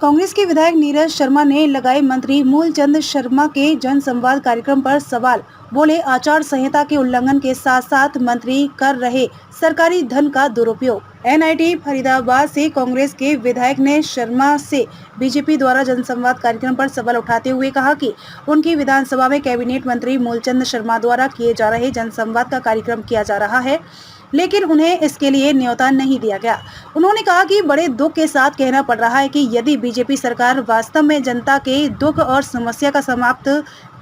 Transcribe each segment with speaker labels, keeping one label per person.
Speaker 1: कांग्रेस के विधायक नीरज शर्मा ने लगाए मंत्री मूलचंद शर्मा के जनसंवाद कार्यक्रम पर सवाल। बोले, आचार संहिता के उल्लंघन के साथ साथ मंत्री कर रहे सरकारी धन का दुरुपयोग। एनआईटी फरीदाबाद से कांग्रेस के विधायक ने शर्मा से बीजेपी द्वारा जनसंवाद कार्यक्रम पर सवाल उठाते हुए कहा कि उनकी विधानसभा में कैबिनेट मंत्री मूलचंद शर्मा द्वारा किए जा रहे जनसंवाद का कार्यक्रम किया जा रहा है, लेकिन उन्हें इसके लिए न्योता नहीं दिया गया। उन्होंने कहा कि बड़े दुख के साथ कहना पड़ रहा है कि यदि बीजेपी सरकार वास्तव में जनता के दुख और समस्या का समाप्त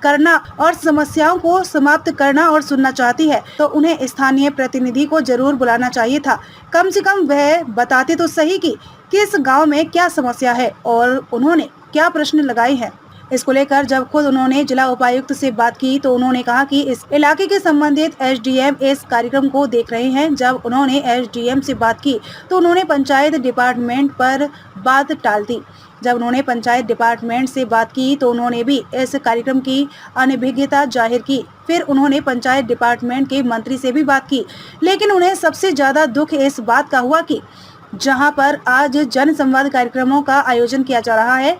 Speaker 1: करना और समस्याओं को समाप्त करना और सुनना चाहती है, तो उन्हें स्थानीय प्रतिनिधि को जरूर बुलाना चाहिए था। कम से कम वह बताते तो सही कि किस गांव में क्या समस्या है और उन्होंने क्या प्रश्न लगाए हैं। इसको लेकर जब खुद उन्होंने जिला उपायुक्त से बात की तो उन्होंने कहा कि इस इलाके के संबंधित एसडीएम इस कार्यक्रम को देख रहे हैं। जब उन्होंने एसडीएम से बात की तो उन्होंने पंचायत डिपार्टमेंट पर बात टाल दी। जब उन्होंने पंचायत डिपार्टमेंट से बात की तो उन्होंने भी इस कार्यक्रम की अनभिज्ञता जाहिर की। फिर उन्होंने पंचायत डिपार्टमेंट के मंत्री से भी बात की, लेकिन उन्हें सबसे ज्यादा दुख इस बात का हुआ कि जहां पर आज जन संवाद कार्यक्रमों का आयोजन किया जा रहा है,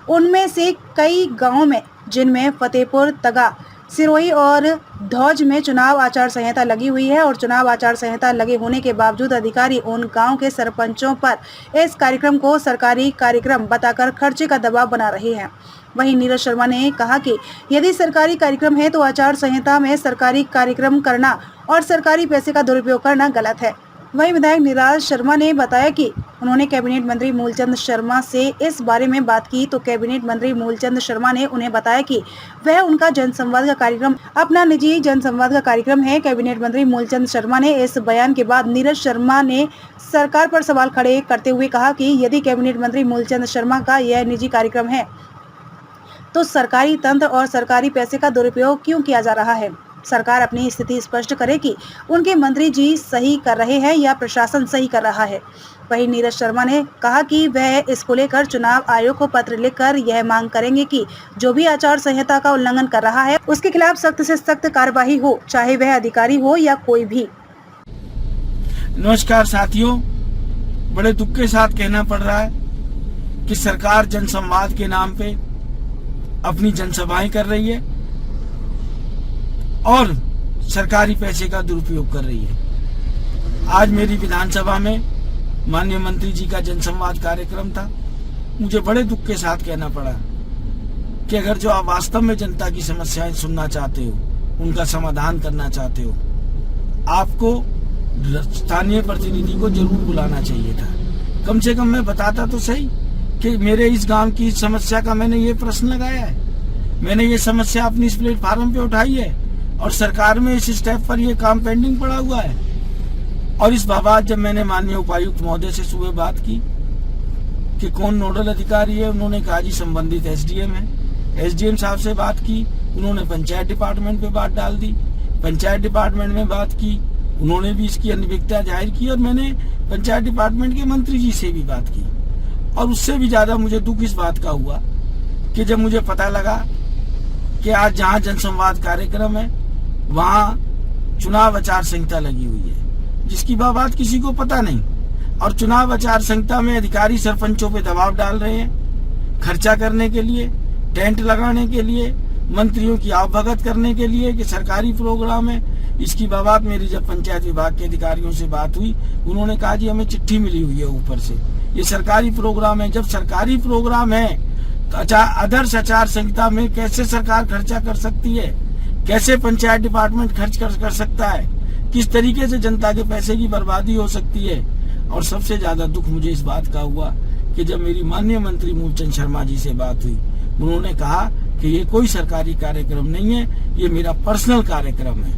Speaker 1: उनमें से कई गांवों में, जिनमें फतेहपुर, तगा, सिरोही और धौज में चुनाव आचार संहिता लगी हुई है और चुनाव आचार संहिता लगे होने के बावजूद अधिकारी उन गांव के सरपंचों पर इस कार्यक्रम को सरकारी कार्यक्रम बताकर खर्चे का दबाव बना रहे हैं। वहीं नीरज शर्मा ने कहा कि यदि सरकारी कार्यक्रम है तो आचार संहिता में सरकारी कार्यक्रम करना और सरकारी पैसे का दुरुपयोग करना गलत है। वहीं विधायक नीरज शर्मा ने बताया कि उन्होंने कैबिनेट मंत्री मूलचंद शर्मा से इस बारे में बात की तो कैबिनेट मंत्री मूलचंद शर्मा ने उन्हें बताया कि वह उनका जनसंवाद का कार्यक्रम अपना निजी जनसंवाद का कार्यक्रम है। कैबिनेट मंत्री मूलचंद शर्मा ने इस बयान के बाद नीरज शर्मा ने सरकार पर सवाल खड़े करते हुए कहा कि यदि कैबिनेट मंत्री मूलचंद शर्मा का यह निजी कार्यक्रम है तो सरकारी तंत्र और सरकारी पैसे का दुरुपयोग क्यों किया जा रहा है। सरकार अपनी स्थिति स्पष्ट करे कि उनके मंत्री जी सही कर रहे हैं या प्रशासन सही कर रहा है। वहीं नीरज शर्मा ने कहा कि वह इसको लेकर चुनाव आयोग को पत्र लिखकर यह मांग करेंगे कि जो भी आचार संहिता का उल्लंघन कर रहा है उसके खिलाफ सख्त से सख्त कार्रवाई हो, चाहे वह अधिकारी हो या कोई भी।
Speaker 2: नमस्कार साथियों, बड़े दुख के साथ कहना पड़ रहा है कि सरकार जनसंवाद के नाम पे अपनी जनसभाएं कर रही है और सरकारी पैसे का दुरुपयोग कर रही है। आज मेरी विधानसभा में माननीय मंत्री जी का जनसंवाद कार्यक्रम था। मुझे बड़े दुख के साथ कहना पड़ा कि अगर जो आप वास्तव में जनता की समस्याएं सुनना चाहते हो, उनका समाधान करना चाहते हो, आपको स्थानीय प्रतिनिधि को जरूर बुलाना चाहिए था। कम से कम मैं बताता तो सही कि मेरे इस गांव की समस्या का मैंने ये प्रश्न लगाया है, मैंने ये समस्या अपनी इस प्लेटफार्म पे उठाई है और सरकार में इस स्टेप पर ये काम पेंडिंग पड़ा हुआ है। और इस बाबत जब मैंने माननीय उपायुक्त महोदय से सुबह बात की कि कौन नोडल अधिकारी है, उन्होंने कहा जी संबंधित एसडीएम है। एसडीएम साहब से बात की, उन्होंने पंचायत डिपार्टमेंट पे बात डाल दी। पंचायत डिपार्टमेंट में बात की, उन्होंने भी इसकी अनभिज्ञता जाहिर की और मैंने पंचायत डिपार्टमेंट के मंत्री जी से भी बात की। और उससे भी ज्यादा मुझे दुख इस बात का हुआ कि जब मुझे पता लगा कि आज जहाँ जनसंवाद कार्यक्रम है वहाँ चुनाव आचार संहिता लगी हुई है, जिसकी बात किसी को पता नहीं। और चुनाव आचार संहिता में अधिकारी सरपंचों पे दबाव डाल रहे हैं खर्चा करने के लिए, टेंट लगाने के लिए, मंत्रियों की आवभगत करने के लिए कि सरकारी प्रोग्राम है। इसकी बात मेरी जब पंचायत विभाग के अधिकारियों से बात हुई, उन्होंने कहा जी हमें चिट्ठी मिली हुई है ऊपर से, ये सरकारी प्रोग्राम है। जब सरकारी प्रोग्राम है तो आदर्श आचार संहिता में कैसे सरकार खर्चा कर सकती है, कैसे पंचायत डिपार्टमेंट खर्च कर सकता है, किस तरीके से जनता के पैसे की बर्बादी हो सकती है। और सबसे ज्यादा दुख मुझे इस बात का हुआ कि जब मेरी माननीय मंत्री मूलचंद शर्मा जी से बात हुई, उन्होंने कहा कि ये कोई सरकारी कार्यक्रम नहीं है, ये मेरा पर्सनल कार्यक्रम है,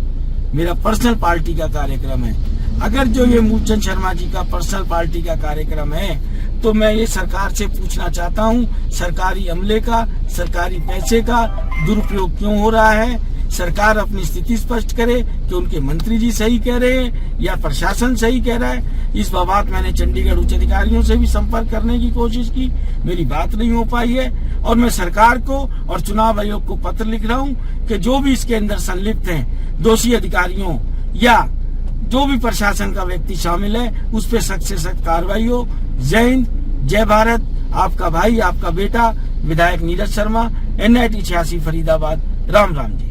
Speaker 2: मेरा पर्सनल पार्टी का कार्यक्रम है। अगर जो ये मूलचंद शर्मा जी का पर्सनल पार्टी का कार्यक्रम है तो मैं ये सरकार से पूछना चाहता हूँ, सरकारी अमले का, सरकारी पैसे का दुरुपयोग क्यों हो रहा है। सरकार अपनी स्थिति स्पष्ट करे कि उनके मंत्री जी सही कह रहे हैं या प्रशासन सही कह रहा है। इस बाबत मैंने चंडीगढ़ उच्च अधिकारियों से भी संपर्क करने की कोशिश की, मेरी बात नहीं हो पाई है। और मैं सरकार को और चुनाव आयोग को पत्र लिख रहा हूँ कि जो भी इसके अंदर संलिप्त हैं, दोषी अधिकारियों या जो भी प्रशासन का व्यक्ति शामिल है, उस पर सख्त से सख्त कार्रवाई हो। जय हिंद, जय भारत। आपका भाई, आपका बेटा विधायक नीरज शर्मा, NIT 86 फरीदाबाद। राम राम जी।